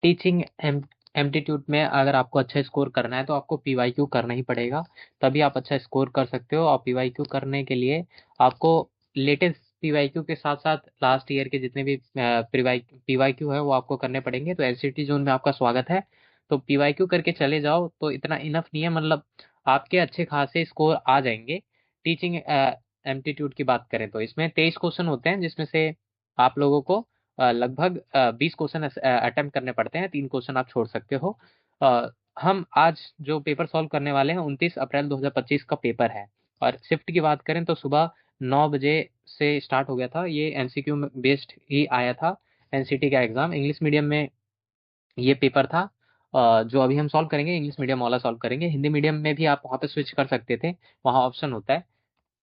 Teaching aptitude में अगर आपको अच्छा स्कोर करना है तो आपको पीवाईक्यू करना ही पड़ेगा, तभी आप अच्छा स्कोर कर सकते हो। और पीवाईक्यू करने के लिए आपको लेटेस्ट पीवाईक्यू के साथ साथ लास्ट ईयर के जितने भी पीवाईक्यू है वो आपको करने पड़ेंगे। तो एनसीटी जोन में आपका स्वागत है। तो पीवाईक्यू करके चले जाओ तो इतना इनफ नहीं है, मतलब आपके अच्छे खासे स्कोर आ जाएंगे। टीचिंग एप्टीट्यूड की बात करें तो इसमें 23 क्वेश्चन होते हैं, जिसमें से आप लोगों को लगभग 20 क्वेश्चन अटेम्प्ट करने पड़ते हैं, 3 क्वेश्चन आप छोड़ सकते हो। अ, हम आज जो पेपर सॉल्व करने वाले हैं 29 अप्रैल 2025 का पेपर है। और शिफ्ट की बात करें तो सुबह 9 बजे से स्टार्ट हो गया था, ये एमसीक्यू बेस्ड ही आया था। एनसीटी का एग्जाम इंग्लिश मीडियम में ये पेपर था। जो अभी हम सॉल्व करेंगे इंग्लिश मीडियम वाला सॉल्व करेंगे। हिंदी मीडियम में भी आप वहाँ पे स्विच कर सकते थे, वहाँ ऑप्शन होता है।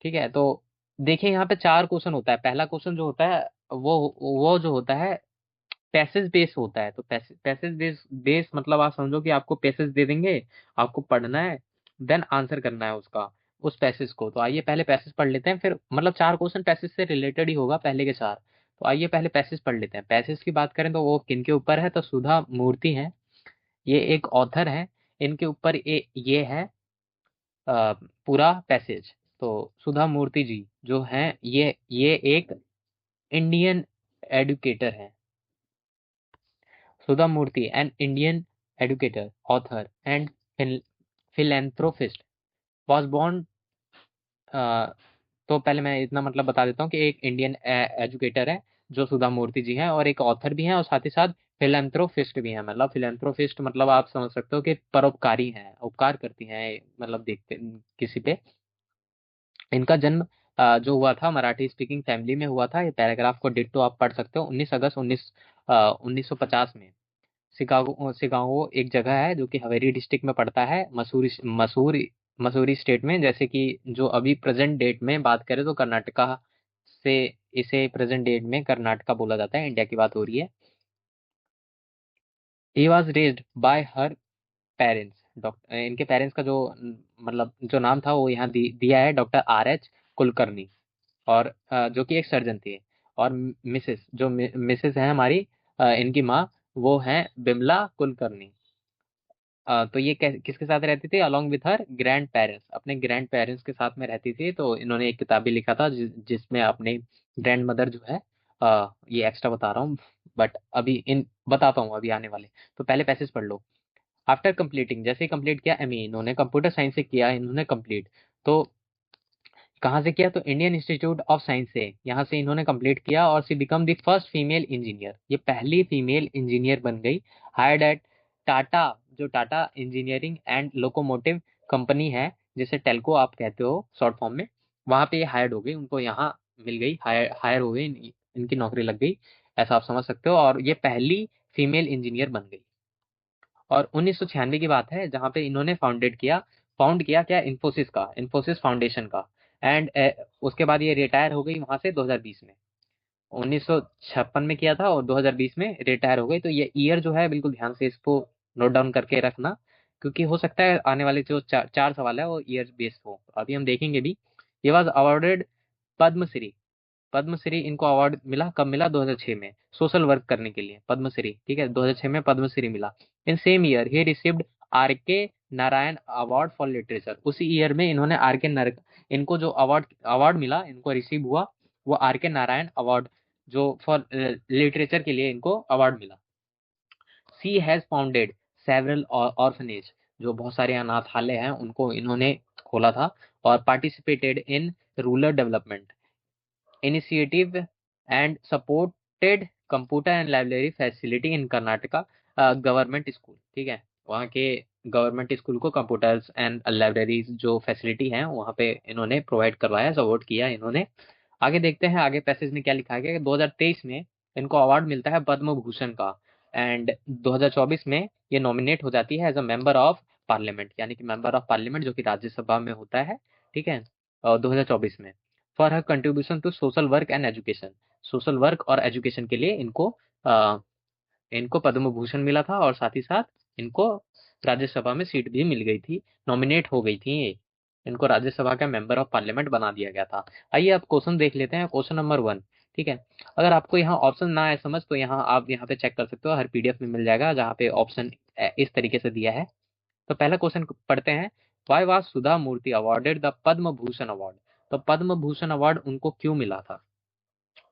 ठीक है, तो देखिए यहाँ पे 4 क्वेश्चन होता है। पहला क्वेश्चन जो होता है वो जो होता है पैसेज बेस होता है। तो पैसेज बेस मतलब आप समझो कि आपको पैसेज दे देंगे, आपको पढ़ना है, देन आंसर करना है उसका, उस पैसेज को। तो आइए पहले पैसेज पढ़ लेते हैं, फिर मतलब 4 क्वेश्चन पैसेज से रिलेटेड ही होगा, पहले के 4। तो आइए पहले पैसेज पढ़ लेते हैं। पैसेज की बात करें तो वो किन के ऊपर है, तो सुधा मूर्ति है, ये एक ऑथर है। इनके ऊपर ये है पूरा पैसेज। तो सुधा मूर्ति जी जो हैं, ये एक इंडियन एडुकेटर हैं। Sudha Murty an Indian educator, author and philanthropist was born। तो पहले मैं इतना मतलब बता देता हूँ कि एक इंडियन एजुकेटर है जो सुधा मूर्ति जी हैं, और एक ऑथर भी हैं, और साथ ही साथ फिलेंथ्रोपिस्ट भी हैं। मतलब फिलेंथ्रोपिस्ट मतलब आप समझ सकते हो कि परोपकारी हैं, उपकार करती हैं, मतलब देखते किसी पे। इनका जन्म जो हुआ था मराठी स्पीकिंग फैमिली में हुआ था। ये पैराग्राफ को डिट्टो आप पढ़ सकते हो। 19 अगस्त 1950 में शिकागो एक जगह है जो कि हवेरी डिस्ट्रिक्ट में पड़ता है, मसूरी स्टेट में। जैसे कि जो अभी प्रेजेंट डेट में बात करें तो कर्नाटका से, इसे प्रेजेंट डेट में कर्नाटका बोला जाता है, इंडिया की बात हो रही है। He was raised bye her parents. Doctor, इनके पेरेंट्स का जो मतलब जो नाम था वो यहाँ दिया है, डॉक्टर RH कुलकर्णी। और जो कि एक सर्जन थे। और मिसेस जो मिसेस है हमारी, इनकी माँ, वो हैं बिमला कुलकर्णी। तो ये किसके साथ रहती थी, along with her grand parents, अपने ग्रैंड पेरेंट्स के साथ में रहती थी। तो इन्होंने एक किताब भी लिखा था जिसमें अपने ग्रैंड मदर जो है, ये एक्स्ट्रा बता रहा हूँ, बट अभी इन बताता हूँ अभी आने वाले। तो पहले पैसेज पढ़ लो। आफ्टर कंप्लीटिंग, जैसे ही कंप्लीट किया एमए, इन्होंने कंप्यूटर साइंस से किया इन्होंने कंप्लीट। तो कहाँ से किया, तो इंडियन इंस्टीट्यूट ऑफ साइंस से, यहाँ से इन्होंने कंप्लीट किया। और she become the first female engineer, ये पहली फीमेल इंजीनियर बन गई। हायर्ड एट टाटा, जो Tata engineering and locomotive company है, जिसे टेल्को आप कहते हो शॉर्ट फॉर्म में, वहां पे ये हायर्ड हो गई, उनको यहाँ मिल गई, हायर हो गई, इनकी नौकरी लग गई, ऐसा आप समझ सकते हो। और ये पहली फीमेल इंजीनियर बन गई। और 1996 की बात है जहां पे इन्होंने फाउंड किया क्या, इन्फोसिस का, इन्फोसिस फाउंडेशन का। एंड उसके बाद ये रिटायर हो गई वहां से 2020 में। 1956 में किया था और 2020 में रिटायर हो गई। तो ये ईयर जो है बिल्कुल ध्यान से इसको नोट डाउन करके रखना, क्योंकि हो सकता है आने वाले जो चार सवाल है वो ईयर बेस्ड हो, अभी हम देखेंगे भी। ये वॉज अवॉर्डेड पद्मश्री। पद्मश्री इनको अवार्ड मिला, कब मिला, 2006 में, सोशल वर्क करने के लिए पद्मश्री। ठीक है, 2006 में पद्मश्री मिला। In same year he received RK Narayan award for literature. उसी ईयर में इन्होंने इनको जो अवार्ड अवार्ड मिला, इनको रिसीव हुआ, वो RK नारायण अवार्ड, जो फॉर लिटरेचर के लिए इनको अवार्ड मिला। सी हैज फाउंडेड सेवरल ऑर्फनेज, जो बहुत सारे अनाथालय हैं उनको इन्होंने खोला था। और participated in rural development initiative and supported computer and library facility in Karnataka government school. ठीक है, वहाँ के गवर्नमेंट स्कूल को कंप्यूटर्स एंड लाइब्रेरीज जो फैसिलिटी हैं वहाँ पे इन्होंने प्रोवाइड करवाया, सपोर्ट किया इन्होंने। आगे देखते हैं आगे पैसेज में क्या लिखा है कि 2023 में इनको अवार्ड मिलता है पद्म भूषण का। एंड 2024 में ये नॉमिनेट हो जाती है as a member of parliament, यानी कि मेंबर ऑफ पार्लियामेंट जो कि राज्यसभा में होता है। ठीक है, 2024 में, for her contribution to social work and education, social work और एजुकेशन के लिए इनको पद्म भूषण मिला था। और साथ ही साथ इनको राज्यसभा में सीट भी मिल गई थी, नॉमिनेट हो गई थी ये, इनको राज्यसभा का मेंबर ऑफ पार्लियामेंट बना दिया गया था। आइए अब क्वेश्चन देख लेते हैं, क्वेश्चन नंबर 1। ठीक है। अगर आपको यहाँ ऑप्शन ना आए समझ तो यहाँ आप यहाँ पे चेक कर सकते हो, हर पीडीएफ में मिल जाएगा जहाँ पे ऑप्शन इस तरीके से दिया है। तो पहला क्वेश्चन पढ़ते हैं। Why was Sudha Murty awarded the Padma Bhushan award? तो पद्म भूषण अवार्ड उनको क्यों मिला था?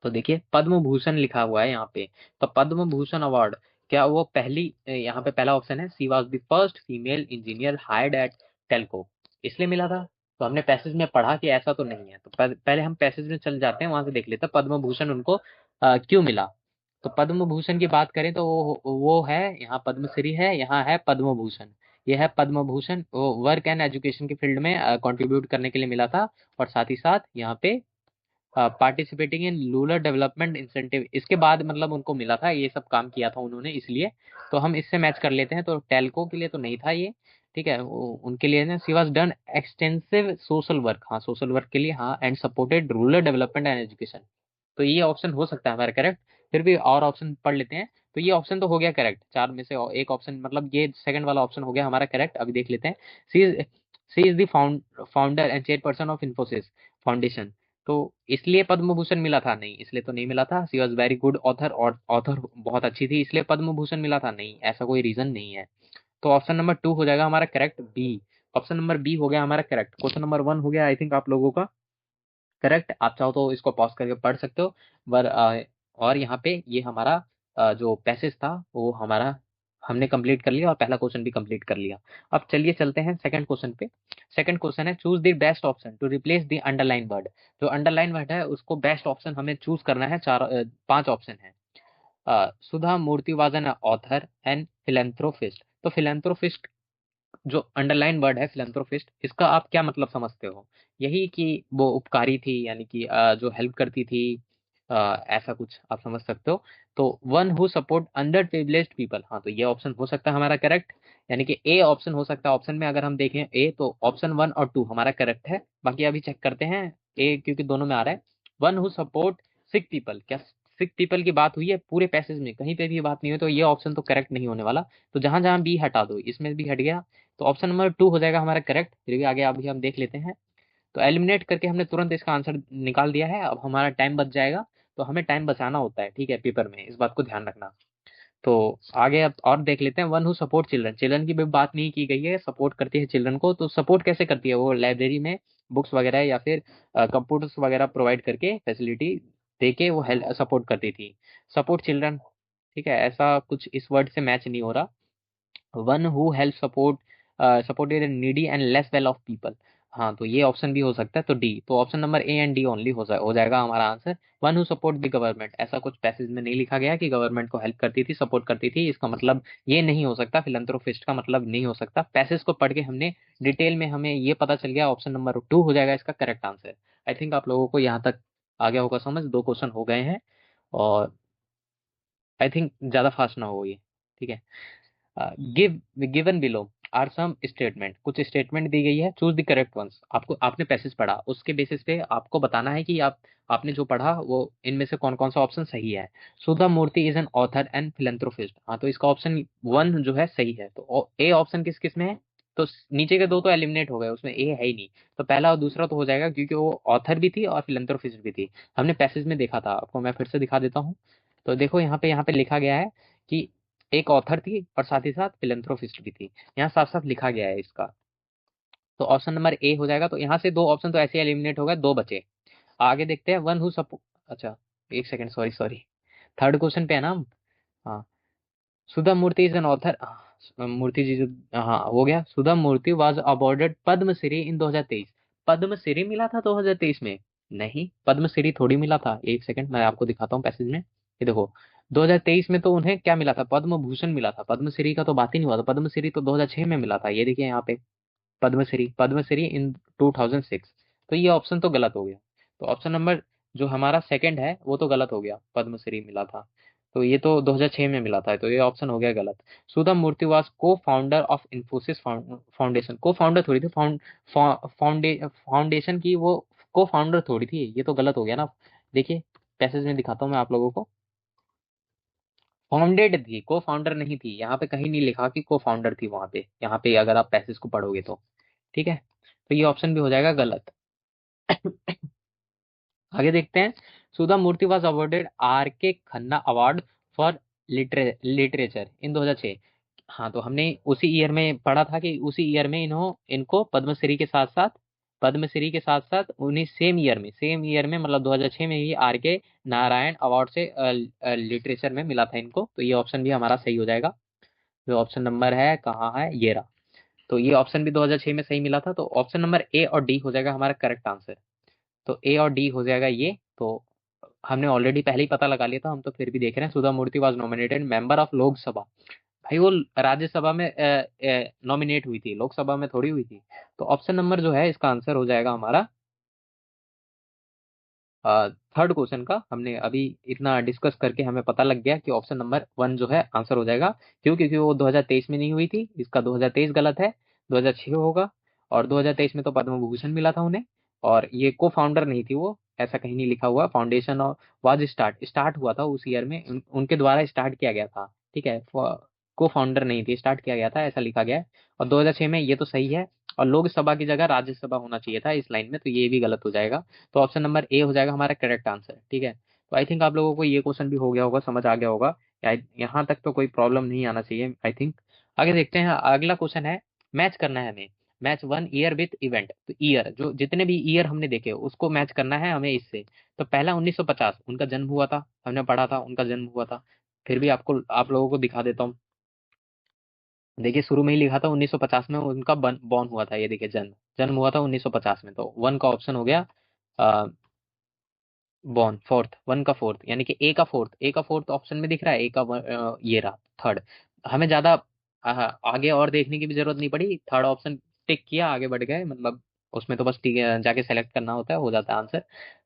तो देखिए पद्म भूषण लिखा हुआ है यहाँ पे। तो पद्म भूषण अवार्ड, क्या वो पहली, यहाँ पे पहला ऑप्शन है, she was the first female engineer hired at Telco, इसलिए मिला था। तो हमने पैसेज में पढ़ा कि ऐसा तो नहीं है, तो पहले हम पैसेज में चल जाते हैं, वहां से देख लेते हैं पद्म भूषण उनको क्यों मिला। तो पद्म भूषण की बात करें तो वो है, यहाँ पद्मश्री है, यहाँ है पद्म भूषण। ये है पद्म भूषण, वो वर्क एंड एजुकेशन की फील्ड में कंट्रीब्यूट करने के लिए मिला था। और साथ ही साथ यहाँ पे participating in rural development incentive, इसके बाद मतलब उनको मिला था, ये सब काम किया था उन्होंने इसलिए। तो हम इससे मैच कर लेते हैं, तो टेल्को के लिए तो नहीं था ये। ठीक है, उनके लिए ना she was done extensive social work, हाँ सोशल वर्क के लिए, हाँ, and supported rural development and education. तो ये ऑप्शन हो सकता है हमारा करेक्ट। फिर भी और ऑप्शन पढ़ लेते हैं। तो ये ऑप्शन तो हो गया करेक्ट, चार में से एक ऑप्शन, मतलब ये सेकंड वाला ऑप्शन हो गया हमारा करेक्ट। अभी देख लेते हैं। She is the founder and chairperson of Infosys foundation. तो इसलिए पद्म भूषण मिला था? नहीं, इसलिए तो नहीं मिला था। सी वॉज वेरी गुड ऑथर, और ऑथर बहुत अच्छी थी इसलिए पद्म भूषण मिला था? नहीं, ऐसा कोई रीजन नहीं है। तो ऑप्शन नंबर 2 हो जाएगा हमारा correct, B. Option number B हो गया हमारा करेक्ट। क्वेश्चन नंबर 1 हो गया आई थिंक आप लोगों का करेक्ट। आप चाहो तो इसको पॉज करके पढ़ सकते हो। पर और यहाँ पे ये हमारा जो पैसेज था वो हमारा हमने कंप्लीट कर लिया, और पहला क्वेश्चन भी कंप्लीट कर लिया। अब चलिए चलते हैं सेकंड क्वेश्चन पे। सेकंड क्वेश्चन है, choose the best option to replace the underline word. जो अंडरलाइन वर्ड है उसको बेस्ट ऑप्शन हमें चूज करना है। 5 ऑप्शन है। Sudha Murty was an author and philanthropist. तो फिलेंथ्रोपिस्ट जो अंडरलाइन वर्ड है फिलेंथ्रोपिस्ट, इसका आप क्या मतलब समझते हो? यही कि वो उपकारी थी, यानी कि जो हेल्प करती थी, ऐसा कुछ आप समझ सकते हो। तो one who support under privileged people, हाँ तो ये ऑप्शन हो सकता है हमारा करेक्ट। यानी कि ए ऑप्शन हो सकता है। ऑप्शन में अगर हम देखें ए, तो ऑप्शन 1 और 2 हमारा करेक्ट है। बाकी अभी चेक करते हैं ए, क्योंकि दोनों में आ रहा है। One who support sick people, क्या सिक पीपल की बात हुई है पूरे पैसेज में? कहीं पे भी बात नहीं हुई, तो ये ऑप्शन तो करेक्ट नहीं होने वाला। तो जहां जहां बी हटा दो, इसमें भी हट गया, तो ऑप्शन नंबर 2 हो जाएगा हमारा करेक्ट। फिर भी आगे अभी हम देख लेते हैं। तो एलिमिनेट करके हमने तुरंत इसका आंसर निकाल दिया है। अब हमारा टाइम बच जाएगा। तो हमें टाइम बचाना होता है, ठीक है, पेपर में, इस बात को ध्यान रखना। तो आगे अब और देख लेते हैं। One who support children, children की भी बात नहीं की गई है, सपोर्ट करती है चिल्ड्रन को। तो सपोर्ट कैसे करती है? वो लाइब्रेरी में बुक्स वगैरह या फिर कंप्यूटर्स वगैरह प्रोवाइड करके, फैसिलिटी दे के वो हेल्प सपोर्ट करती थी। सपोर्ट चिल्ड्रन, ठीक है, ऐसा कुछ इस वर्ड से मैच नहीं हो रहा। One who help support supported needy and less well of people, हाँ तो ये ऑप्शन भी हो सकता है। तो डी, तो option number A and D only हो जाएगा हमारा answer. One who support the government, ऐसा कुछ पैसेज में नहीं लिखा गया कि गवर्नमेंट को हेल्प करती थी, सपोर्ट करती थी, इसका मतलब ये नहीं हो सकता। फिलंथ्रोपिस्ट का मतलब नहीं हो सकता। पैसेज को पढ़ के हमने डिटेल में हमें ये पता चल गया, ऑप्शन नंबर 2 हो जाएगा इसका करेक्ट आंसर। आई थिंक आप लोगों को यहाँ तक आ गया होगा समझ, 2 क्वेश्चन हो गए हैं। और आई थिंक ज्यादा फास्ट ना हो ये, ठीक है। Give given below are some statement, कुछ स्टेटमेंट दी गई है, चूज द करेक्ट वंस। आपको, आपने पैसेज पढ़ा, उसके बेसिस पे आपको बताना है कि आपने जो पढ़ा वो इनमें से कौन कौन सा ऑप्शन सही है। Sudha Murty is an author and philanthropist, हाँ तो इसका ऑप्शन 1 जो है सही है। तो ए ऑप्शन किस किस में है? तो नीचे के 2 तो एलिमिनेट हो गए, उसमें ए है ही नहीं। तो पहला और दूसरा तो हो जाएगा, क्योंकि वो ऑथर भी थी और फिलेंथ्रोपिस्ट भी थी। हमने पैसेज में देखा था, आपको मैं फिर से दिखा देता हूँ। तो देखो यहाँ पे लिखा गया है कि एक ऑथर थी और साथ ही साथ फिलेंथ्रोपिस्ट भी थी। यहाँ साफ साफ लिखा गया है इसका। तो ऑप्शन नंबर ए हो जाएगा। तो यहाँ से 2 ऑप्शन तो ऐसे एलिमिनेट हो गए, 2 बचे। आगे देखते हैं। वन हु सपो अच्छा, एक second, sorry sorry, third question पे है ना हम? हाँ, सुधा मूर्ति इज एन ऑथर, मूर्ति जी जो, हाँ हो गया। सुधा मूर्ति वाज अवॉर्डेड पद्मश्री इन 2023। पद्मश्री मिला था 2023 में? नहीं, पद्मश्री थोड़ी मिला था। एक सेकंड, मैं आपको दिखाता हूँ पैसेज में। ये देखो, 2023 में तो उन्हें क्या मिला था? पद्म भूषण मिला था। पद्मश्री का तो बात ही नहीं हुआ था। पद्मश्री तो 2006 में मिला था, ये देखिए यहाँ पे, पद्मश्री, पद्मश्री इन 2006। तो ये ऑप्शन तो गलत हो गया। तो ऑप्शन नंबर जो हमारा सेकंड है वो तो गलत हो गया, पद्मश्री मिला था। तो ये तो 2006 में मिला था, तो ये ऑप्शन हो गया गलत। सुधा मूर्ति वाज को फाउंडर ऑफ इन्फोसिस फाउंडेशन। को फाउंडर थोड़ी थी, फाउंडेशन की वो को फाउंडर थोड़ी थी, ये तो गलत हो गया ना। देखिए पैसेज में दिखाता हूँ मैं आप लोगों को। फाउंडेड थी, को फाउंडर नहीं थी। यहाँ पे कहीं नहीं लिखा कि को फाउंडर थी वहां पे, यहाँ पे अगर आप पैसेज को पढ़ोगे तो, ठीक है। तो ये ऑप्शन भी हो जाएगा गलत। आगे देखते हैं। सुधा मूर्ति वॉज अवॉर्डेड आर के Khanna award for literature in 2006। हाँ, तो हमने उसी ईयर में पढ़ा था कि उसी ईयर में इनको पद्मश्री के साथ साथ उन्हीं सेम ईयर में मतलब 2006 में ही आर के नारायण अवार्ड से लिटरेचर में मिला था इनको। तो ये ऑप्शन भी हमारा सही हो जाएगा। जो ऑप्शन नंबर है कहाँ है, ये रहा। तो ये ऑप्शन भी 2006 में सही मिला था। तो ऑप्शन नंबर ए और डी हो जाएगा हमारा करेक्ट आंसर। तो ए और डी हो जाएगा ये। तो हमने ऑलरेडी पहले ही पता लगा लिया था, हम तो फिर भी देख रहे हैं। Sudha Murty was nominated member of Lok Sabha. भाई वो राज्यसभा में नॉमिनेट हुई थी, लोकसभा में थोड़ी हुई थी। तो ऑप्शन नंबर जो है इसका आंसर हो जाएगा हमारा। थर्ड क्वेश्चन का हमने अभी इतना डिस्कस करके हमें पता लग गया कि ऑप्शन नंबर 1 जो है आंसर हो जाएगा। क्यों? क्योंकि वो 2023 में नहीं हुई थी, इसका 2023 गलत है, 2006 होगा। और 2023 में तो पद्म भूषण मिला था उन्हें। और ये को फाउंडर नहीं थी वो, ऐसा कहीं नहीं लिखा हुआ। फाउंडेशन और वाज स्टार्ट हुआ था उस ईयर में, उनके द्वारा स्टार्ट किया गया था। ठीक है, को फाउंडर नहीं थी, स्टार्ट किया गया था ऐसा लिखा गया है। और 2006 में, ये तो सही है। और लोकसभा की जगह राज्यसभा होना चाहिए था इस लाइन में, तो ये भी गलत हो जाएगा। तो ऑप्शन नंबर ए हो जाएगा हमारा करेक्ट आंसर। ठीक है, तो आई थिंक आप लोगों को ये क्वेश्चन भी हो गया होगा, समझ आ गया होगा। यहाँ तक तो कोई प्रॉब्लम नहीं आना चाहिए आई थिंक। आगे देखते हैं, अगला क्वेश्चन है, मैच करना है हमें। Match 1 year with event. तो ईयर, जो जितने भी ईयर हमने देखे उसको मैच करना है हमें इससे। तो पहला 1950 उनका जन्म हुआ था, हमने पढ़ा था उनका जन्म हुआ था। फिर भी आप लोगों को दिखा देता हूँ। देखिए शुरू में ही लिखा था 1950 में उनका बॉर्न हुआ था। ये देखिए, जन्म जन्म हुआ था 1950 में। तो 1 का ऑप्शन हो गया। बॉर्न फोर्थ, 1 का फोर्थ, यानी कि ए का फोर्थ ऑप्शन में दिख रहा है। ये रहा थर्ड। हमें ज्यादा आगे और देखने की भी जरूरत नहीं पड़ी। थर्ड ऑप्शन टिक किया, आगे बढ़ गए। मतलब उसमें तो बस जाके सेलेक्ट करना होता है, हो जाता है आंसर।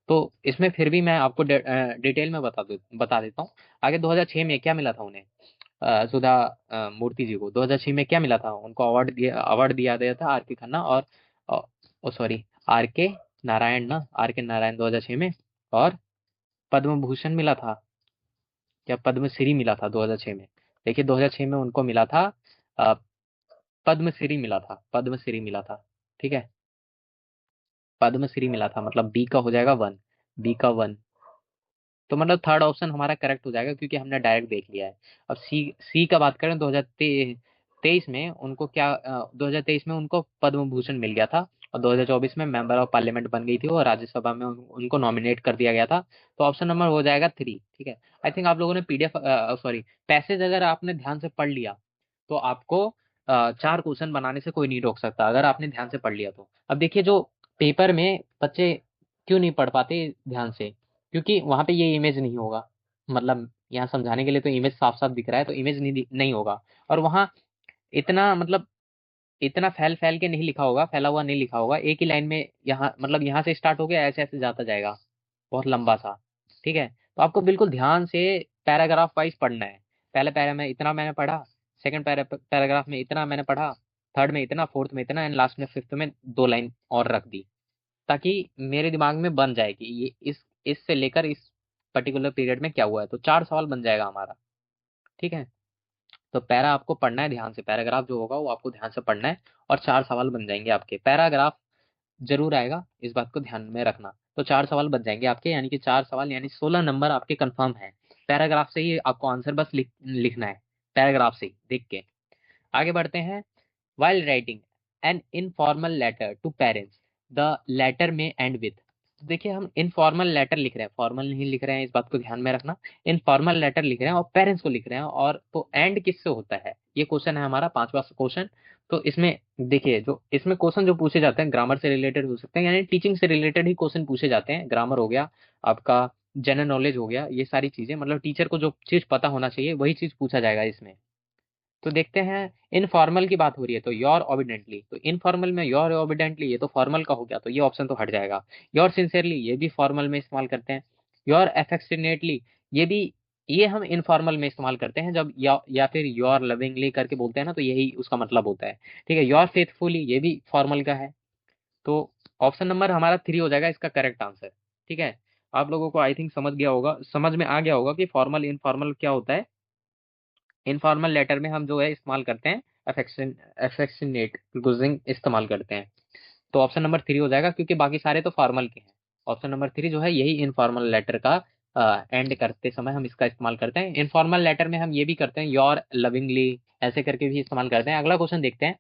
तो इसमें फिर भी मैं आपको डिटेल में बता देता हूँ। आगे 2006 में क्या मिला था उन्हें, सुधा मूर्ति जी को 2006 में क्या मिला था उनको, अवार्ड दिया गया था आर के खन्ना और ओ सॉरी, आर के नारायण ना, आर के नारायण 2006 में। और पद्म भूषण मिला था या पद्मश्री मिला था 2006 में। देखिए 2006 में उनको मिला था अ, पद्मश्री मिला था, पद्मश्री मिला था। ठीक है, पद्मश्री मिला था, मतलब बी का हो जाएगा 1, बी का 1। तो मतलब थर्ड ऑप्शन हमारा करेक्ट हो जाएगा क्योंकि हमने डायरेक्ट देख लिया है। अब सी सी का बात करें, 2023 में उनको क्या 2023 में उनको पद्म भूषण मिल गया था। और 2024 में मेंबर ऑफ पार्लियामेंट बन गई थी और राज्यसभा में उनको नॉमिनेट कर दिया गया था। तो ऑप्शन नंबर हो जाएगा 3। ठीक है, आई थिंक आप लोगों ने पीडीएफ सॉरी पैसेज अगर आपने ध्यान से पढ़ लिया तो आपको 4 क्वेश्चन बनाने से कोई नहीं रोक सकता, अगर आपने ध्यान से पढ़ लिया तो। अब देखिए, जो पेपर में बच्चे क्यों नहीं पढ़ पाते ध्यान से, क्योंकि वहां पे ये इमेज नहीं होगा। मतलब यहाँ समझाने के लिए तो इमेज साफ साफ दिख रहा है, तो इमेज नहीं होगा। और वहाँ इतना मतलब इतना फैल फैल के नहीं लिखा होगा, फैला हुआ नहीं लिखा होगा। एक ही लाइन में यहाँ, मतलब यहाँ से स्टार्ट हो गया, ऐसे ऐसे जाता जाएगा, बहुत लंबा सा। ठीक है, तो आपको बिल्कुल ध्यान से पैराग्राफ वाइज पढ़ना है। पहले पैरा में इतना मैंने पढ़ा, सेकंड पैराग्राफ में इतना मैंने पढ़ा, थर्ड में इतना, फोर्थ में इतना, एंड लास्ट में फिफ्थ में 2 लाइन और रख दी, ताकि मेरे दिमाग में बन जाए कि ये इससे लेकर इस पर्टिकुलर पीरियड में क्या हुआ है। तो 4 सवाल बन जाएगा हमारा। ठीक है, तो पैरा आपको पढ़ना है ध्यान से, पैराग्राफ जो होगा वो आपको ध्यान से पढ़ना है। और 4 सवाल बन जाएंगे आपके। पैराग्राफ जरूर आएगा, इस बात को ध्यान में रखना। तो 4 सवाल बन जाएंगे आपके, यानी कि 4 सवाल यानी 16 नंबर आपके कंफर्म है। पैराग्राफ से ही आपको आंसर बस लिखना है, पैराग्राफ से ही देख के। आगे बढ़ते हैं। While writing an informal letter to parents, the letter may end with। देखिए हम इनफॉर्मल लेटर लिख रहे हैं, फॉर्मल नहीं लिख रहे हैं, इस बात को ध्यान में रखना। इनफॉर्मल लेटर लिख रहे हैं और पेरेंट्स को लिख रहे हैं, और तो एंड किससे होता है, ये क्वेश्चन है हमारा 5वां क्वेश्चन। तो इसमें देखिए, जो इसमें क्वेश्चन जो पूछे जाते हैं ग्रामर से रिलेटेड हो सकते हैं, यानी टीचिंग से रिलेटेड ही क्वेश्चन पूछे जाते हैं। ग्रामर हो गया आपका, जनरल नॉलेज हो गया, ये सारी चीजें, मतलब टीचर को जो चीज पता होना चाहिए वही चीज पूछा जाएगा इसमें। तो देखते हैं, इनफॉर्मल की बात हो रही है तो योर ओबिडेंटली, तो इनफॉर्मल में योर ओबिडेंटली, ये तो फॉर्मल का हो गया, तो ये ऑप्शन तो हट जाएगा। योर सिंसियरली, ये भी फॉर्मल में इस्तेमाल करते हैं। योर एफेक्शनेटली, ये भी, ये हम इनफॉर्मल में इस्तेमाल करते हैं जब या फिर योर लविंगली करके बोलते हैं ना, तो यही उसका मतलब होता है। ठीक है, योर फेथफुली, ये भी फॉर्मल का है। तो ऑप्शन नंबर हमारा 3 हो जाएगा इसका करेक्ट आंसर। ठीक है, आप लोगों को आई थिंक समझ में आ गया होगा कि फॉर्मल इनफॉर्मल क्या होता है। इनफॉर्मल लेटर में हम जो है इस्तेमाल करते हैं अफेक्शनेट यूजिंग, इस्तेमाल करते हैं। तो ऑप्शन नंबर 3 हो जाएगा, क्योंकि बाकी सारे तो फॉर्मल के हैं। ऑप्शन नंबर 3 जो है यही इनफॉर्मल लेटर का एंड करते समय हम इसका इस्तेमाल करते हैं। इनफॉर्मल लेटर में हम ये भी करते हैं योर लविंगली, ऐसे करके भी इस्तेमाल करते हैं। अगला क्वेश्चन देखते हैं,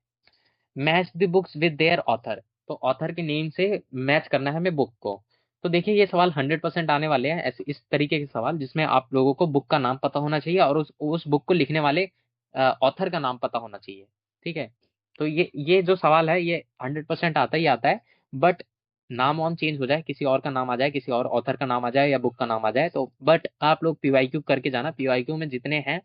match the books with their author. तो ऑथर के नेम से मैच करना है हमें बुक को। तो देखिए ये सवाल 100% आने वाले हैं, ऐसे इस तरीके के सवाल जिसमें आप लोगों को बुक का नाम पता होना चाहिए और उस बुक को लिखने वाले ऑथर का नाम पता होना चाहिए। ठीक है, तो ये जो सवाल है ये 100% आता ही आता है। बट नाम वाम चेंज हो जाए, किसी और का नाम आ जाए, किसी और ऑथर का नाम आ जाए या बुक का नाम आ जाए तो, बट आप लोग पीवाईक्यू करके जाना, पीवाईक्यू में जितने हैं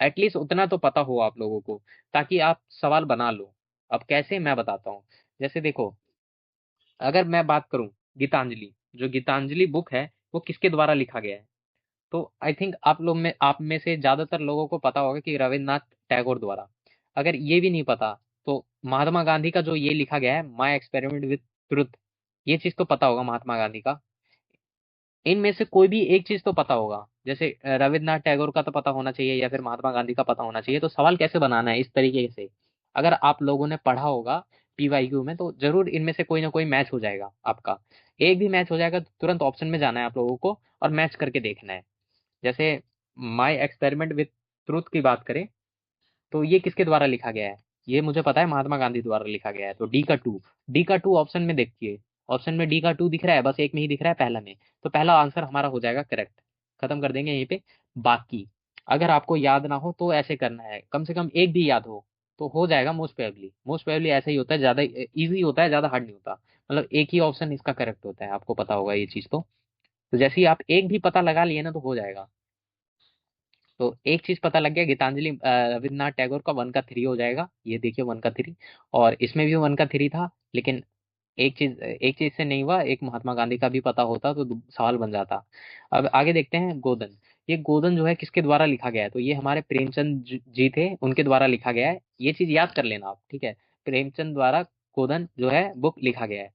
एटलीस्ट उतना तो पता हो आप लोगों को, ताकि आप सवाल बना लो। अब कैसे, मैं बताता हूँ। जैसे देखो, अगर मैं बात करूं गीतांजलि, जो गीतांजलि बुक है वो किसके द्वारा लिखा गया है? तो आई थिंक आप में से ज्यादातर लोगों को पता होगा कि रविन्द्रनाथ टैगोर द्वारा। अगर ये भी नहीं पता तो महात्मा गांधी का जो ये लिखा गया है माई एक्सपेरिमेंट विथ ट्रुथ, ये चीज तो पता होगा महात्मा गांधी का। इनमें से कोई भी एक चीज तो पता होगा, जैसे रविन्द्रनाथ टैगोर का तो पता होना चाहिए या फिर महात्मा गांधी का पता होना चाहिए। तो सवाल कैसे बनाना है इस तरीके से, अगर आप लोगों ने पढ़ा होगा पीवाईक्यू में तो जरूर इनमें से कोई ना कोई मैच हो जाएगा आपका। एक भी मैच हो जाएगा तो तुरंत ऑप्शन में जाना है आप लोगों को और मैच करके देखना है। जैसे माई एक्सपेरिमेंट विथ ट्रूथ की बात करें तो ये किसके द्वारा लिखा गया है? ये मुझे पता है महात्मा गांधी द्वारा लिखा गया है। तो डी का टू ऑप्शन में देखिए, ऑप्शन में डी का 2 दिख रहा है, बस एक में ही दिख रहा है, पहला में। तो पहला आंसर हमारा हो जाएगा करेक्ट। खत्म कर देंगे यहीं पे। बाकी अगर आपको याद ना हो तो ऐसे करना है, कम से कम एक भी याद हो हो जाएगा। मोस्ट प्रोबेबली, मोस्ट प्रोबेबली ऐसा ही होता है, ज्यादा इजी होता है, ज्यादा हार्ड नहीं होता। मतलब एक ही ऑप्शन इसका करेक्ट होता है, आपको पता होगा ये चीज तो जैसे ही आप एक भी पता लगा लिए ना तो हो जाएगा। तो एक चीज पता लग गया, गीतांजलि रविन्द्रनाथ टैगोर का 1 का 3 हो जाएगा। ये देखिए 1 का 3, और इसमें भी 1 का 3 था, लेकिन एक चीज से नहीं हुआ, एक महात्मा गांधी का भी पता होता तो सवाल बन जाता। अब आगे देखते हैं गोदन। ये गोदन जो है किसके द्वारा लिखा गया है? तो ये हमारे प्रेमचंद जी थे, उनके द्वारा लिखा गया है। ये चीज याद कर लेना आप, ठीक है। प्रेमचंद द्वारा गोदन जो है बुक लिखा गया है।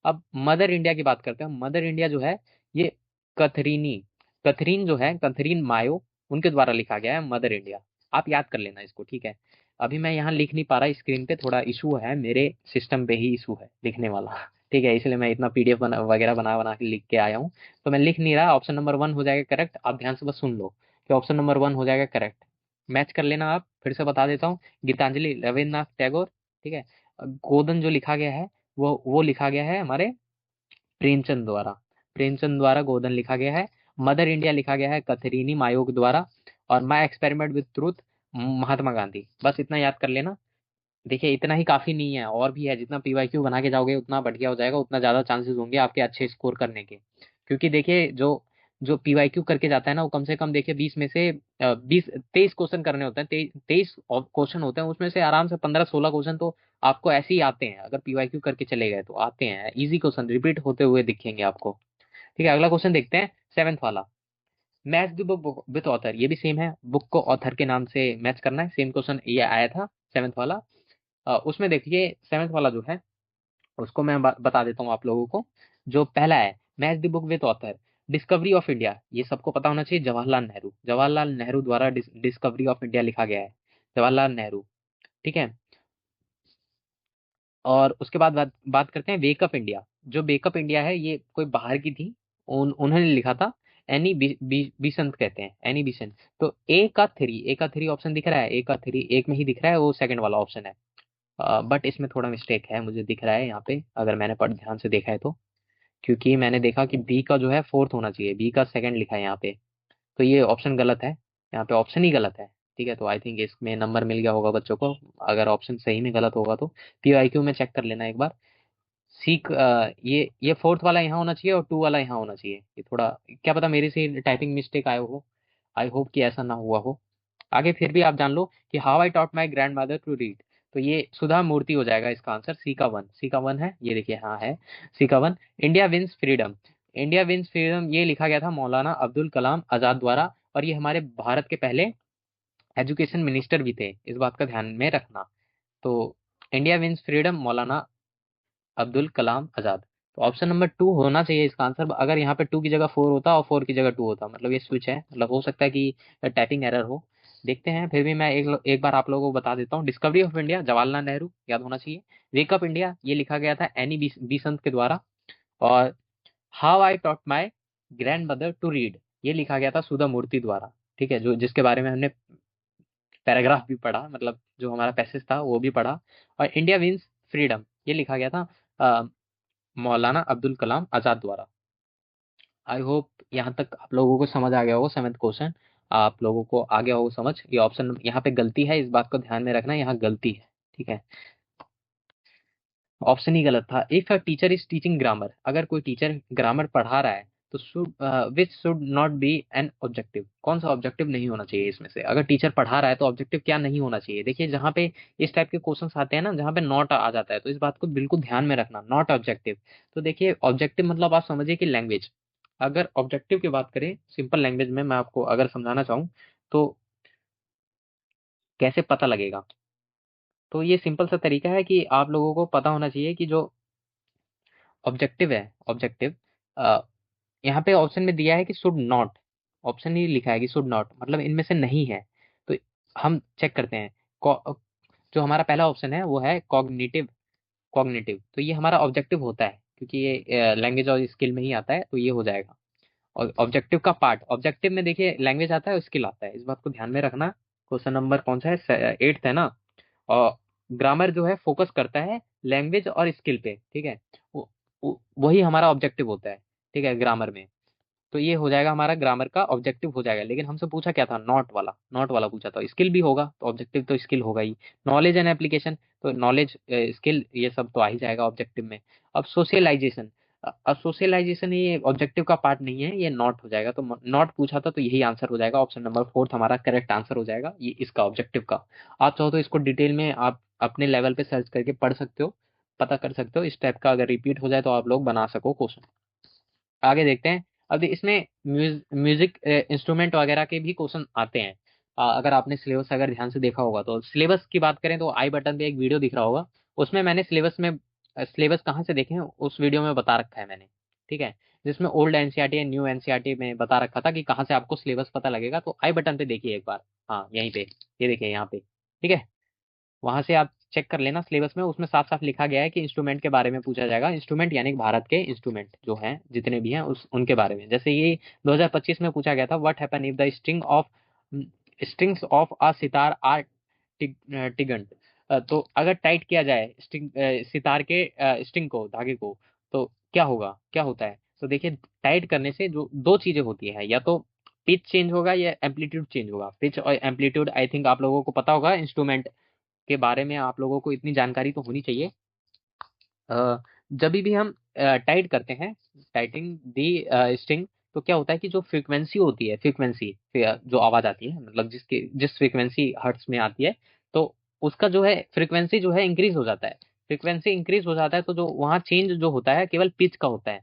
अब मदर इंडिया की बात करते हैं। मदर इंडिया जो है ये कथरीनी कथरीन जो है, कथरीन मायो, उनके द्वारा लिखा गया है मदर इंडिया। आप याद कर लेना इसको, ठीक है। अभी मैं यहाँ लिख नहीं पा रहा स्क्रीन पे, थोड़ा इशू है मेरे सिस्टम पे ही, इशू है लिखने वाला ठीक है, इसलिए मैं इतना पीडीएफ वगैरह बना बना के लिख के आया हूँ। तो मैं लिख नहीं रहा। ऑप्शन नंबर 1 हो जाएगा करेक्ट। आप ध्यान से बस सुन लो कि ऑप्शन नंबर 1 हो जाएगा करेक्ट। मैच कर लेना आप, फिर से बता देता हूँ। गीतांजलि रविन्द्रनाथ टैगोर, ठीक है। गोदन जो लिखा गया है वो लिखा गया है हमारे प्रेमचंद द्वारा। प्रेमचंद द्वारा गोदन लिखा गया है। मदर इंडिया लिखा गया है कथरीनी मायोग द्वारा। और my experiment with truth Mahatma Gandhi. बस इतना याद कर लेना। देखिए इतना ही काफी नहीं है, और भी है। जितना पीवाईक्यू बना के जाओगे उतना बढ़िया हो जाएगा, उतना ज्यादा चांसेस होंगे आपके अच्छे स्कोर करने के। क्योंकि देखिए जो जो पीवाईक्यू करके जाता है ना वो कम से कम देखिए 20 में से 20 23 क्वेश्चन करने होते हैं। 23 क्वेश्चन होते हैं, उसमें से आराम से 15-16 क्वेश्चन तो आपको ऐसे ही आते हैं। अगर पीवाईक्यू करके चले गए तो आते हैं, इजी क्वेश्चन रिपीट होते हुए दिखेंगे आपको। ठीक है, अगला क्वेश्चन देखते हैं, 7th वाला। Match the book with author, ये भी सेम है, बुक को ऑथर के नाम से मैच करना है। सेम क्वेश्चन ये आया था 7th वाला। उसमें देखिए 7th वाला जो है उसको मैं बता देता हूँ आप लोगों को। जो पहला है match the book with author, discovery of India, ये सबको पता होना चाहिए। जवाहरलाल नेहरू द्वारा डिस्कवरी ऑफ इंडिया लिखा गया है, जवाहरलाल नेहरू, ठीक है। और उसके बाद बात करते हैं वेकअप इंडिया। जो वेकअप इंडिया है ये कोई बाहर की थी, उन्होंने लिखा था। एनी बिसंत कहते हैं, एनी बिसंत। तो ए का 3 ऑप्शन दिख रहा है, ए का 3 एक में ही दिख रहा है, वो सेकंड वाला ऑप्शन है। बट इसमें थोड़ा मिस्टेक है, मुझे दिख रहा है यहाँ पे, अगर मैंने पढ़ ध्यान से देखा है तो। क्योंकि मैंने देखा कि बी का जो है 4th होना चाहिए, बी का सेकंड लिखा है यहाँ पे। तो ये ऑप्शन गलत है, यहाँ पे ऑप्शन ही गलत है। ठीक है, तो आई थिंक इसमें नंबर मिल गया होगा बच्चों को। अगर ऑप्शन सही में गलत होगा तो पीआईक्यू में चेक कर लेना एक बार। सीख ये 4th वाला यहाँ होना चाहिए और 2 वाला यहाँ होना चाहिए। ये थोड़ा क्या पता मेरे से टाइपिंग मिस्टेक आया हो, आई होप कि ऐसा ना हुआ हो। आगे फिर भी आप जान लो कि how I taught my grandmother to read. तो ये सुधा मूर्ति हो जाएगा इसका आंसर। सी का 1 है, ये देखिए हाँ है सी का 1। India wins freedom, India wins freedom ये लिखा गया था मौलाना अब्दुल कलाम आजाद द्वारा। और ये हमारे भारत के पहले एजुकेशन मिनिस्टर भी थे, इस बात का ध्यान में रखना। तो इंडिया विंस फ्रीडम मौलाना अब्दुल कलाम आजाद। तो ऑप्शन नंबर 2 होना चाहिए इसका आंसर। अगर यहाँ पे 2 की जगह 4 होता और 4 की जगह 2 होता, मतलब ये स्विच है, मतलब हो सकता है कि टाइपिंग एरर हो। देखते हैं, फिर भी मैं एक बार आप लोगों को बता देता हूँ। Discovery of India Jawaharlal Nehru, याद होना चाहिए। वेकअप इंडिया ये लिखा गया था एनी बी बसंत के द्वारा। और how I taught my grandmother to read, ये लिखा गया था सुधा मूर्ति द्वारा। ठीक है, जो जिसके बारे में हमने पैराग्राफ भी पढ़ा, मतलब जो हमारा पैसेज था वो भी पढ़ा। और इंडिया विंस फ्रीडम, ये लिखा गया था मौलाना अब्दुल कलाम आजाद द्वारा। आई होप यहाँ तक आप लोगों को समझ आ गया होगा। 7th क्वेश्चन आप लोगों को आ गया होगा समझ। ये ऑप्शन यहाँ पे गलती है, इस बात को ध्यान में रखना, यहाँ गलती है। ठीक है, ऑप्शन ही गलत था। If a teacher is teaching grammar, अगर कोई टीचर ग्रामर पढ़ा रहा है तो should which should not be an objective, कौन सा ऑब्जेक्टिव नहीं होना चाहिए इसमें से। अगर टीचर पढ़ा रहा है तो ऑब्जेक्टिव क्या नहीं होना चाहिए। देखिए जहाँ पे इस टाइप के क्वेश्चंस आते हैं ना, जहाँ पे नॉट आ जाता है, तो इस बात को बिल्कुल ध्यान में रखना, नॉट ऑब्जेक्टिव। तो देखिए ऑब्जेक्टिव मतलब आप समझिए कि लैंग्वेज। अगर ऑब्जेक्टिव की बात करें सिंपल लैंग्वेज में, मैं आपको अगर समझाना चाहूँ तो कैसे पता लगेगा, तो ये सिंपल सा तरीका है कि आप लोगों को पता होना चाहिए कि जो ऑब्जेक्टिव है, ऑब्जेक्टिव यहाँ पे ऑप्शन में दिया है कि शुड नॉट, ऑप्शन ही लिखा है कि शुड नॉट, मतलब इनमें से नहीं है। तो हम चेक करते हैं। जो हमारा पहला ऑप्शन है वो है कॉग्निटिव, कॉग्निटिव, तो ये हमारा ऑब्जेक्टिव होता है क्योंकि ये लैंग्वेज और स्किल में ही आता है, तो ये हो जाएगा। और ऑब्जेक्टिव का पार्ट, ऑब्जेक्टिव में देखिए लैंग्वेज आता है और स्किल आता है, इस बात को ध्यान में रखना। क्वेश्चन नंबर कौन सा है, 8th है ना। और ग्रामर जो है फोकस करता है लैंग्वेज और स्किल पे। ठीक है, वही हमारा ऑब्जेक्टिव होता है। ठीक है, ग्रामर में। तो ये हो जाएगा हमारा ग्रामर का ऑब्जेक्टिव हो जाएगा। लेकिन हमसे पूछा क्या था, नॉट वाला, नॉट वाला पूछा था। स्किल भी होगा तो ऑब्जेक्टिव तो स्किल होगा ही। नॉलेज एंड एप्लीकेशन, तो नॉलेज स्किल ये सब तो आ ही जाएगा ऑब्जेक्टिव में। अब सोशलाइजेशन, अब सोशलाइजेशन ये ऑब्जेक्टिव का पार्ट नहीं है, ये नॉट हो जाएगा। तो नॉट पूछा था तो यही आंसर हो जाएगा, ऑप्शन नंबर 4th हमारा करेक्ट आंसर हो जाएगा ये इसका ऑब्जेक्टिव का। आप चाहो तो इसको डिटेल में आप अपने लेवल पे सर्च करके पढ़ सकते हो, पता कर सकते हो। इस टाइप का अगर रिपीट हो जाए तो आप लोग बना सको क्वेश्चन। आगे देखते हैं। अब इसमें म्यूजिक इंस्ट्रूमेंट वगैरह के भी क्वेश्चन आते हैं। अगर आपने सिलेबस अगर ध्यान से देखा होगा, तो सिलेबस की बात करें तो आई बटन पे एक वीडियो दिख रहा होगा, उसमें मैंने सिलेबस में सिलेबस कहाँ से देखे हैं उस वीडियो में बता रखा है मैंने। ठीक है, जिसमें old NCERT and new NCERT में बता रखा था कि कहाँ से आपको सिलेबस पता लगेगा, तो आई बटन पे देखिए एक बार। हाँ यहीं पे, ये देखिए यहाँ पे। ठीक है, वहां से आप चेक कर लेना सिलेबस में, उसमें साफ साफ लिखा गया है कि इंस्ट्रूमेंट के बारे में पूछा जाएगा। इंस्ट्रूमेंट यानी कि भारत के इंस्ट्रूमेंट जो हैं जितने भी हैं उस उनके बारे में। जैसे ये 2025 में पूछा गया था, what happen if the strings of a sitar are tightened. तो अगर टाइट किया जाए स्ट्रिंग सितार के स्ट्रिंग को, धागे को, तो क्या होगा, क्या होता है। तो देखिए टाइट करने से जो दो चीजें होती है, या तो पिच चेंज होगा या एम्पलीट्यूड चेंज होगा। पिच और एम्पलीट्यूड आई थिंक आप लोगों को पता होगा, इंस्ट्रूमेंट के बारे में आप लोगों को इतनी जानकारी तो होनी चाहिए। जब भी हम टाइट करते हैं, टाइटिंग दी स्ट्रिंग, तो क्या होता है कि जो फ्रीक्वेंसी होती है, फ्रीक्वेंसी जो आवाज आती है, मतलब जिस फ्रीक्वेंसी हर्ट्स में आती है, तो उसका जो है फ्रीक्वेंसी जो है इंक्रीज हो जाता है। फ्रीक्वेंसी इंक्रीज हो जाता है तो जो वहाँ चेंज जो होता है केवल पिच का होता है।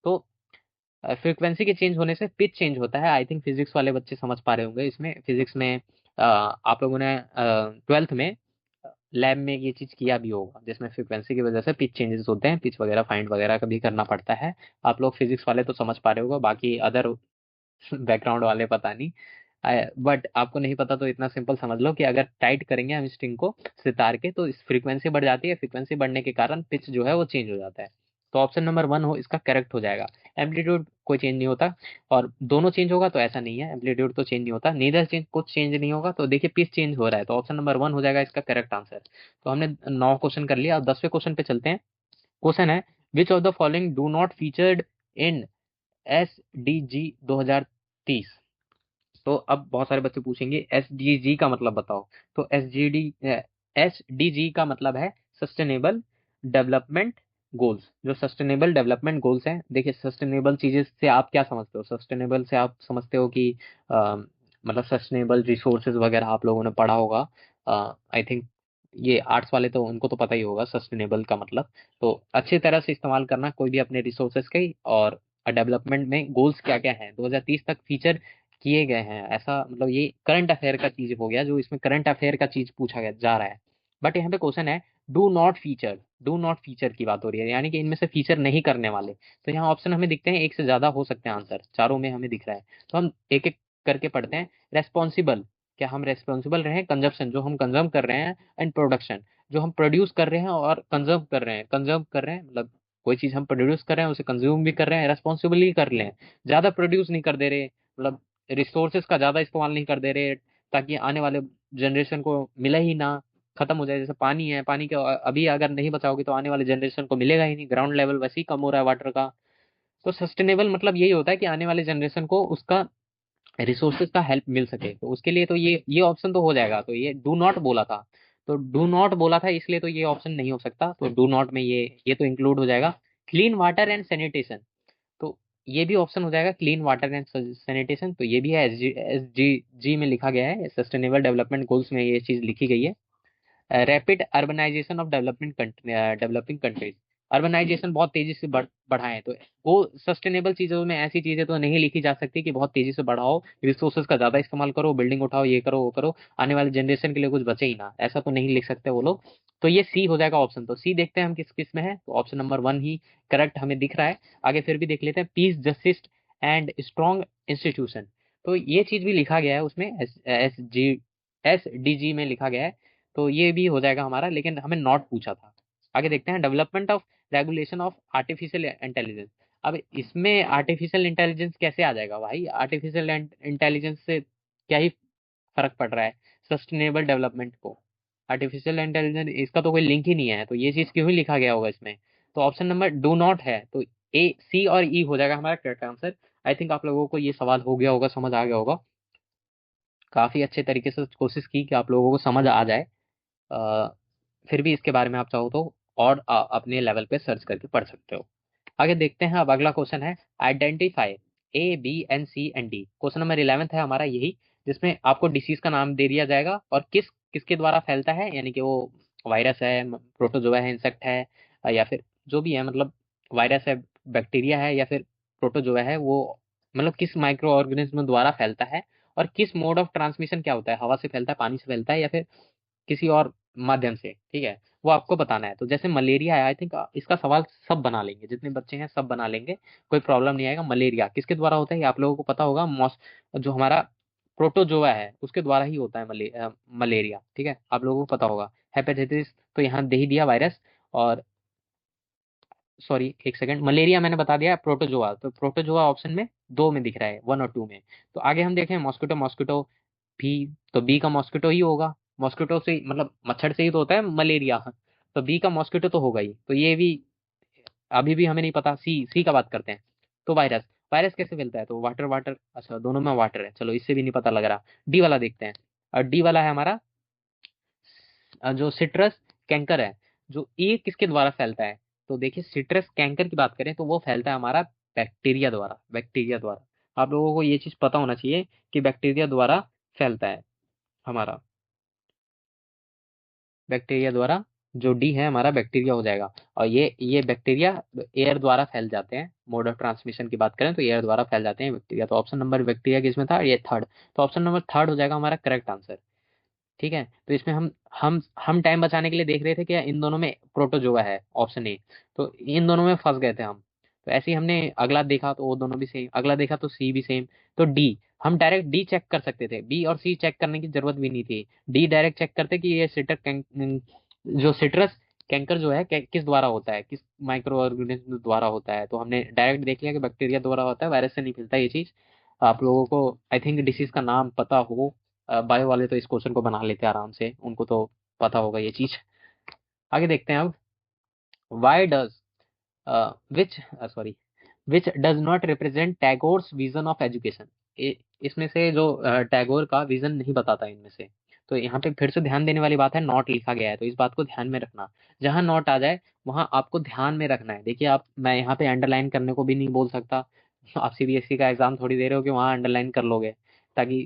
तो फ्रीक्वेंसी के चेंज होने से पिच चेंज होता है। आई थिंक फिजिक्स वाले बच्चे समझ पा रहे होंगे इसमें। फिजिक्स में आप लोगों ने 12th में लैब में ये चीज किया भी होगा, जिसमें फ्रीक्वेंसी की वजह से पिच चेंजेस होते हैं, पिच वगैरह फाइंड वगैरह का भी करना पड़ता है। आप लोग फिजिक्स वाले तो समझ पा रहे होगा, बाकी अदर बैकग्राउंड वाले पता नहीं। बट आपको नहीं पता तो इतना सिंपल समझ लो कि अगर टाइट करेंगे हम स्ट्रिंग को सितार के, तो इस फ्रीक्वेंसी बढ़ जाती है, फ्रीक्वेंसी बढ़ने के कारण पिच जो है वो चेंज हो जाता है। तो ऑप्शन नंबर 1 हो इसका करेक्ट हो जाएगा। एम्पलीट्यूड कोई चेंज नहीं होता, और दोनों चेंज होगा तो ऐसा नहीं है, एम्पलीट्यूड तो चेंज नहीं होता, नीदर चेंज, कुछ चेंज नहीं होगा। तो देखिए पिच चेंज हो रहा है, तो ऑप्शन नंबर 1 हो जाएगा इसका करेक्ट आंसर। तो हमने 9 क्वेश्चन कर लिया। अब 10वें क्वेश्चन पे चलते हैं। क्वेश्चन है, which of the following do not featured in SDG 2030। तो अब बहुत सारे बच्चे पूछेंगे SDG का मतलब बताओ। तो SDG का मतलब है सस्टेनेबल डेवलपमेंट गोल्स। जो सस्टेनेबल डेवलपमेंट गोल्स हैं, देखिए सस्टेनेबल चीजें से आप क्या समझते हो। सस्टेनेबल से आप समझते हो कि मतलब सस्टेनेबल रिसोर्सेज वगैरह आप लोगों ने पढ़ा होगा। आई थिंक ये आर्ट्स वाले तो उनको तो पता ही होगा सस्टेनेबल का मतलब। तो अच्छी तरह से इस्तेमाल करना कोई भी अपने रिसोर्सेज के, और डेवलपमेंट में गोल्स क्या क्या हैं 2030 तक फीचर किए गए हैं, ऐसा मतलब ये करंट अफेयर का चीज हो गया, जो इसमें करंट अफेयर का चीज पूछा गया जा रहा है। बट यहाँ पे क्वेश्चन है do not feature, do not feature की बात हो रही है, यानी कि इनमें से फीचर नहीं करने वाले। तो यहाँ ऑप्शन हमें दिखते हैं, एक से ज्यादा हो सकते हैं आंसर, चारों में हमें दिख रहा है। तो हम एक एक करके पढ़ते हैं। रेस्पॉन्सिबल, क्या हम रेस्पॉन्सिबल रहे। कंजप्शन, जो हम कंज्यूम कर रहे हैं। एंड प्रोडक्शन, जो हम प्रोड्यूस कर रहे हैं और कंजर्व कर रहे हैं, कंजर्व कर रहे हैं मतलब कोई चीज हम प्रोड्यूस कर रहे हैं, उसे कंज्यूम भी कर रहे हैं, रेस्पॉन्सिबली कर रहे हैं, ज्यादा प्रोड्यूस नहीं कर दे रहे, मतलब रिसोर्सेज का ज्यादा इस्तेमाल नहीं कर दे रहे, ताकि आने वाले जनरेशन को मिले ही ना, खत्म हो जाए। जैसे पानी है, पानी का अभी अगर नहीं बचाओगे तो आने वाले जनरेशन को मिलेगा ही नहीं, ग्राउंड लेवल वैसे ही कम हो रहा है वाटर का। तो सस्टेनेबल मतलब यही होता है कि आने वाले जनरेशन को उसका रिसोर्सेज का हेल्प मिल सके। तो उसके लिए तो ये ऑप्शन तो हो जाएगा। तो ये डू नॉट बोला था, तो डू नॉट बोला था, इसलिए तो ये ऑप्शन नहीं हो सकता। तो डू नॉट में ये तो इंक्लूड हो जाएगा। क्लीन वाटर एंड सैनिटेशन, तो ये भी ऑप्शन हो जाएगा, क्लीन वाटर एंड सैनिटेशन। तो ये भी है, एस जी में लिखा गया है, सस्टेनेबल डेवलपमेंट गोल्स में ये चीज लिखी गई है। Rapid urbanisation of developing countries, urbanisation बहुत तेजी से बढ़ा है। तो वो सस्टेनेबल चीजों में ऐसी चीजें तो नहीं लिखी जा सकती कि बहुत तेजी से बढ़ाओ, रिसोर्सेज का ज्यादा इस्तेमाल करो, बिल्डिंग उठाओ, ये करो वो करो, आने वाले जनरेशन के लिए कुछ बचे ही ना, ऐसा तो नहीं लिख सकते वो लोग। तो ये सी हो जाएगा ऑप्शन। तो सी देखते हैं हम किस किस में है। तो ऑप्शन नंबर 1 ही करेक्ट हमें दिख रहा है। आगे फिर भी देख लेते हैं, peace, justice and strong institution. तो ये चीज भी लिखा गया है उसमें, एस डी जी में लिखा गया है। तो ये भी हो जाएगा हमारा, लेकिन हमें नॉट पूछा था। आगे देखते हैं, development of regulation of artificial intelligence. अब इसमें आर्टिफिशियल इंटेलिजेंस कैसे आ जाएगा भाई? आर्टिफिशियल इंटेलिजेंस से क्या ही फर्क पड़ रहा है सस्टेनेबल डेवलपमेंट को? आर्टिफिशियल इंटेलिजेंस इसका तो कोई लिंक ही नहीं है, तो ये चीज क्यों ही लिखा गया होगा इसमें? तो ऑप्शन नंबर डू नॉट है, तो ए, सी और ई हो जाएगा हमारा करेक्ट आंसर। आई थिंक आप लोगों को ये सवाल हो गया होगा, समझ आ गया होगा। काफी अच्छे तरीके से कोशिश की कि आप लोगों को समझ आ जाए। अ, फिर भी इसके बारे में आप चाहो तो और अपने लेवल पे सर्च करके पढ़ सकते हो। आगे देखते हैं, अब अगला क्वेश्चन है, identify A B and C and D। Question number 11 है हमारा यही, जिसमें आपको डिसीज का नाम दे दिया जाएगा और किसके द्वारा फैलता है, यानी कि वो वायरस है, प्रोटोजोआ है, इंसेक्ट है, या फिर जो भी है, मतलब वायरस है, बैक्टीरिया है, या फिर प्रोटोजोआ है, वो मतलब किस माइक्रो ऑर्गेनिज्म द्वारा फैलता है, और किस मोड ऑफ ट्रांसमिशन क्या होता है, हवा से फैलता है, पानी से फैलता है, या फिर किसी और माध्यम से, ठीक है, वो आपको बताना है। तो जैसे मलेरिया है, आई थिंक इसका सवाल सब बना लेंगे, जितने बच्चे हैं सब बना लेंगे, कोई प्रॉब्लम नहीं आएगा। मलेरिया किसके द्वारा होता है ये आप लोगों को पता होगा, जो हमारा प्रोटोजोआ है उसके द्वारा ही होता है मलेरिया, ठीक है, आप लोगों को पता होगा। हेपेटाइटिस तो यहाँ दे ही दिया, वायरस। और सॉरी एक सेकंड, मलेरिया मैंने बता दिया, प्रोटोजोआ, तो प्रोटोजोआ ऑप्शन में 2 में दिख रहा है, 1 और 2 में। तो आगे हम देखें, मॉस्किटो, मॉस्किटो भी, तो बी का मॉस्किटो ही होगा। मॉस्किटो से मतलब मच्छर से ही तो होता है मलेरिया, तो बी का मॉस्किटो तो होगा ही। तो ये भी अभी भी हमें नहीं पता। सी, सी का बात करते हैं, तो वायरस, वायरस कैसे फैलता है? तो वाटर वाटर, अच्छा दोनों में वाटर है, चलो इससे भी नहीं पता लग रहा। डी वाला देखते हैं, और डी वाला है हमारा जो सिट्रस कैंकर है, जो ये किसके द्वारा फैलता है? तो देखिए, सिट्रस कैंकर की बात करें तो वो फैलता है हमारा बैक्टीरिया द्वारा, बैक्टीरिया द्वारा। आप लोगों को ये चीज पता होना चाहिए कि बैक्टीरिया द्वारा फैलता है हमारा, बैक्टीरिया द्वारा। जो डी है हमारा बैक्टीरिया हो जाएगा। और ये बैक्टीरिया एयर द्वारा फैल जाते हैं। मोड ऑफ ट्रांसमिशन की बात करें तो एयर द्वारा फैल जाते हैं बैक्टीरिया। तो ऑप्शन नंबर बैक्टीरिया किसमें था? ये थर्ड। तो ऑप्शन नंबर थर्ड हो जाएगा हमारा करेक्ट आंसर। ठीक है, तो इसमें हम टाइम बचाने के लिए देख रहे थे कि इन दोनों में प्रोटोजोआ है, ऑप्शन ए, तो इन दोनों में फंस गए थे हम। तो ऐसे ही हमने अगला देखा तो वो दोनों भी सेम, अगला देखा तो सी भी सेम। तो डी, हम डायरेक्ट डी चेक कर सकते थे, बी और सी चेक करने की जरूरत भी नहीं थी। डी डायरेक्ट चेक करते कि ये जो सिट्रस कैंकर जो है किस द्वारा होता है, किस माइक्रो ऑर्गेनिज्म द्वारा होता है। तो हमने डायरेक्ट देख लिया कि बैक्टीरिया द्वारा होता है, वायरस से नहीं फैलता ये चीज। आप लोगों को आई थिंक डिसीज का नाम पता हो, बायो वाले तो इस क्वेश्चन को बना लेते हैं आराम से, उनको तो पता होगा ये चीज। आगे देखते हैं अब, why does which sorry which does not represent Tagore's vision of education. इसमें से जो टैगोर का विजन नहीं बताता इनमें से। तो यहाँ पे फिर से ध्यान देने वाली बात है, नॉट लिखा गया है, तो इस बात को ध्यान में रखना। जहां नॉट आ जाए वहां आपको ध्यान में रखना है। देखिए आप, मैं यहाँ पे अंडरलाइन करने को भी नहीं बोल सकता। आप सीबीएसई का एग्जाम थोड़ी दे रहे हो कि वहां अंडरलाइन कर लोगे ताकि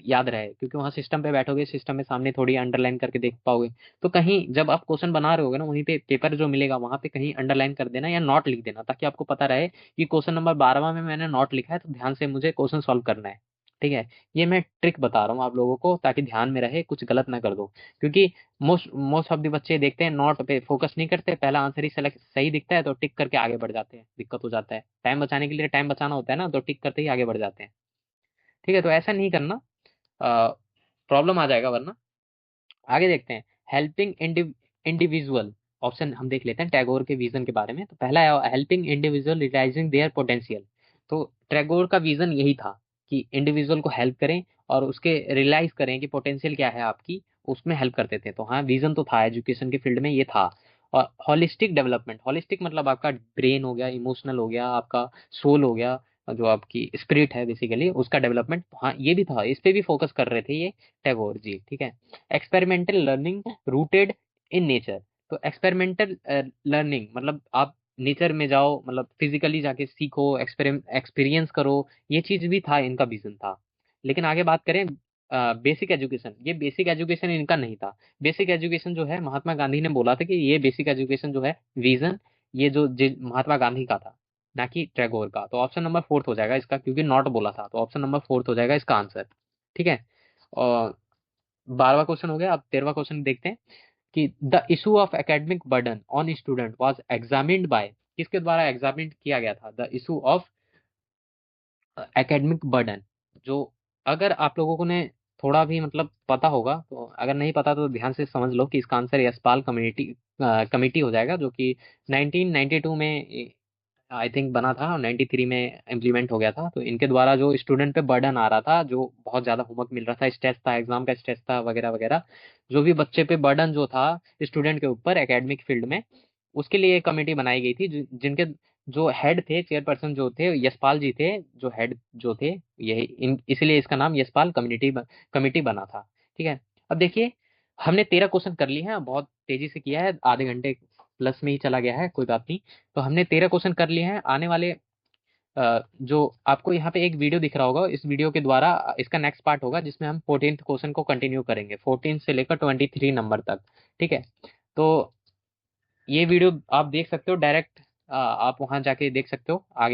याद रहे, क्योंकि वहां सिस्टम पे बैठोगे, सिस्टम में सामने थोड़ी अंडरलाइन करके देख पाओगे। तो कहीं जब आप क्वेश्चन बना रहे होगे ना, वहीं पे पेपर जो मिलेगा वहां पे कहीं अंडरलाइन कर देना या नोट लिख देना, ताकि आपको पता रहे कि क्वेश्चन नंबर 12वां में मैंने नोट लिखा है, तो ध्यान से मुझे क्वेश्चन सॉल्व करना है। ठीक है, ये मैं ट्रिक बता रहा हूँ आप लोगों को ताकि ध्यान में रहे, कुछ गलत ना कर दो। क्योंकि मोस्ट मोस्ट ऑफ द बच्चे देखते हैं नोट पे फोकस नहीं करते, पहला आंसर ही सेलेक्ट सही दिखता है तो टिक करके आगे बढ़ जाते हैं, दिक्कत हो जाता है। टाइम बचाने के लिए टाइम बचाना होता है ना, तो टिक करते ही आगे बढ़ जाते हैं। ठीक है, तो ऐसा नहीं करना, प्रॉब्लम आ जाएगा वरना। आगे देखते हैं, हेल्पिंग इंडिविजुअल ऑप्शन हम देख लेते हैं टैगोर के विजन के बारे में। तो पहला है helping individual realising their potential. तो टैगोर का विजन यही था कि इंडिविजुअल को हेल्प करें और उसके रियलाइज करें कि पोटेंशियल क्या है आपकी, उसमें हेल्प करते थे। तो हाँ, विजन तो था, एजुकेशन के फील्ड में ये था। और होलिस्टिक डेवलपमेंट, होलिस्टिक मतलब आपका ब्रेन हो गया, इमोशनल हो गया, आपका सोल हो गया, जो आपकी स्पिरिट है बेसिकली उसका डेवलपमेंट, हाँ ये भी था, इस पे भी फोकस कर रहे थे ये टैगोर जी। ठीक है। Experimental learning rooted in nature. तो एक्सपेरिमेंटल लर्निंग मतलब आप नेचर में जाओ, मतलब फिजिकली जाके सीखो, एक्सपीरियंस करो, ये चीज भी था, इनका विजन था। लेकिन आगे बात करें बेसिक एजुकेशन, ये बेसिक एजुकेशन इनका नहीं था। बेसिक एजुकेशन जो है महात्मा गांधी ने बोला था कि ये बेसिक एजुकेशन जो है विजन, ये जो महात्मा गांधी का था, ना कि टैगोर का। तो ऑप्शन नंबर फोर्थ हो जाएगा इसका, क्योंकि नॉट बोला था, तो ऑप्शन नंबर फोर्थ हो जाएगा इसका आंसर। ठीक है। और 12वां क्वेश्चन हो गया। अब 13वां क्वेश्चन देखते हैं कि the issue of academic burden on student was examined bye, किसके द्वारा एग्जामिन किया गया था the issue of academic burden. जो, अगर आप लोगों को ने थोड़ा भी मतलब पता होगा, तो अगर नहीं पता तो ध्यान से समझ लो कि इसका आंसर यशपाल कम्युनिटी कमिटी हो जाएगा, जो कि 1992 में आई थिंक बना था और 93 में इम्प्लीमेंट हो गया था। तो इनके द्वारा जो स्टूडेंट पे बर्डन आ रहा था, जो बहुत ज्यादा होमवर्क मिल रहा था, स्ट्रेस था, एग्जाम का स्ट्रेस था वगैरह वगैरह, जो भी बच्चे पे बर्डन जो था स्टूडेंट के ऊपर एकेडमिक फील्ड में, उसके लिए एक कमेटी बनाई गई थी, जिनके जो हेड थे, चेयरपर्सन जो थे यशपाल जी थे, जो हेड जो थे, यही इसलिए इसका नाम यशपाल कमेटी बना था। ठीक है। अब देखिए, हमने 13 क्वेश्चन कर लिए हैं, बहुत तेजी से किया है, आधे घंटे प्लस में ही चला गया है, कोई बात नहीं। तो हमने 13 क्वेश्चन कर लिए हैं। आने वाले जो आपको यहाँ पे एक वीडियो दिख रहा होगा, इस वीडियो के द्वारा इसका नेक्स्ट पार्ट होगा, जिसमें हम 14th क्वेश्चन को कंटिन्यू करेंगे, 14 से लेकर 23 नंबर तक। ठीक है। तो ये वीडियो आप देख सकते हो डायरेक्ट, आप वहां जाके देख सकते हो आगे।